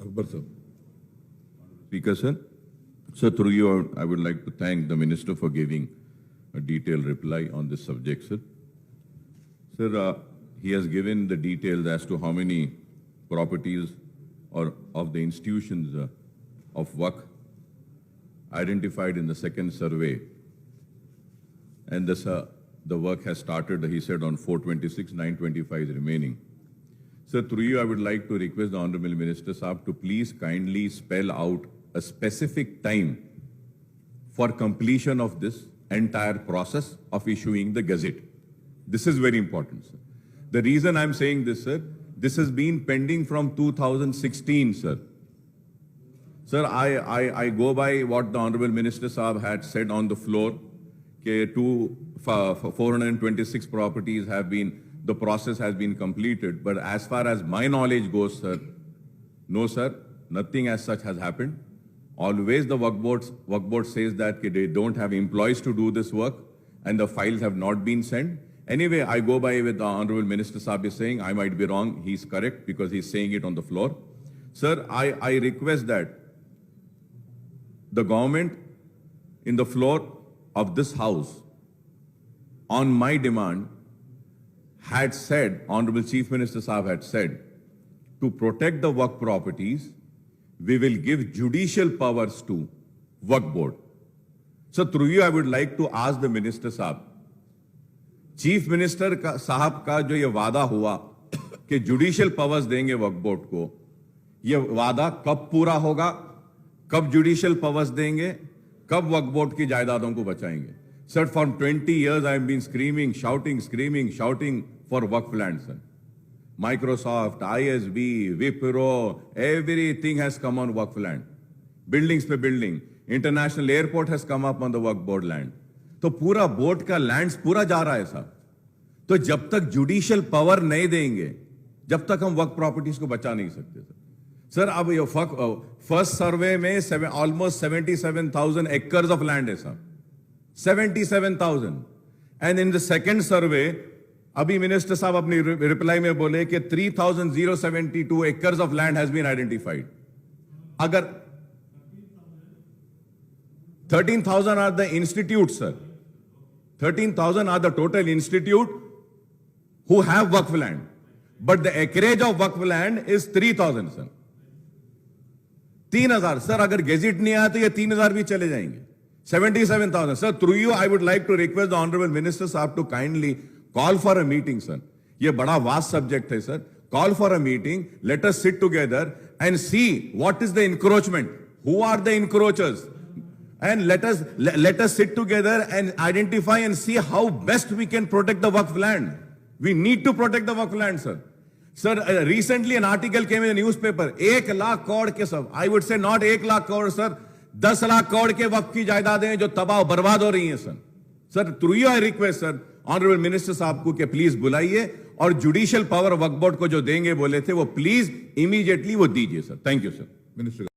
Akbar sir. Speaker, sir. Sir, through you, I would like to thank the Minister for giving a detailed reply on this subject, sir. Sir, he has given the details as to how many properties or of the institutions of work identified in the second survey. And this, the work has started, he said, on 426, 925 is remaining. Sir, through you, I would like to request the Honorable Minister Saab to please kindly spell out a specific time for completion of this entire process of issuing the Gazette. This is very important, sir. The reason I'm saying this, sir, this has been pending from 2016, sir. Sir, I go by what the Honorable Minister Saab had said on the floor, that 426 properties have been, the process has been completed. But as far as my knowledge goes, sir, no, sir, nothing as such has happened. Always the work board says that they don't have employees to do this work and the files have not been sent. Anyway, I go by with the Honorable Minister Saab is saying, I might be wrong, he's correct because he's saying it on the floor. Sir, I request that the government in the floor of this house, on my demand, had said, Honorable Chief Minister Saab had said, to protect the work properties, we will give judicial powers to work board. So through you, I would like to ask the Minister Saab, Chief Minister साहब का जो ये वादा हुआ कि judicial powers देंगे वक्फ board को, ये वादा कब पूरा होगा, कब जुडिशियल पावर्स देंगे, कब वक्फ बोर्ड की जायदादों को बचाएंगे? Sir, for 20 years I have been screaming, shouting for waqf land, sir. Microsoft, ISB, Wipro, everything has come on waqf land. Buildings पे building, international airport has come up on the waqf board land. तो पूरा board का lands पूरा जा रहा है साहब. तो जब तक जुडिशियल पावर नहीं देंगे, जब तक हम वक्फ प्रॉपर्टीज को बचा नहीं सकते सर. सर अब ये फर्स्ट सर्वे में ऑलमोस्ट 77,000 एकर्स ऑफ लैंड है sir. 77,000. And in the second survey अभी मिनिस्टर साहब अपनी रिप्लाई में बोले कि 3,072 acres of land has been identified. अगर 13,000 are the institutes, sir. 13,000 are the total institute who have waqf land. But the acreage of waqf land is 3,000, sir. 3,000. Sir, अगर gazette नहीं आया तो ये 3,000 भी चले जाएंगे. 77,000. Sir, through you, I would like to request the Honorable Minister Saab to kindly call for a meeting, sir. ये बड़ा vast subject है, sir. Call for a meeting. Let us sit together and see what is the encroachment. Who are the encroachers? And let us sit together and identify and see how best we can protect the waqf land. We need to protect the waqf land, sir. Sir, recently an article came in the newspaper. 1 lakh crore के सब. I would say not 1 lakh crore, sir. 10 lakh crore के वक्त की जायदादें जो तबाह बर्बाद हो रही हैं, sir. Sir, through you I request, sir, Honorable Minister साहब को कि प्लीज बुलाइए और जुडिशियल पावर वक्फ बोर्ड को जो देंगे बोले थे वो प्लीज इमीडिएटली वो दीजिए, sir. Thank you, sir. Minister.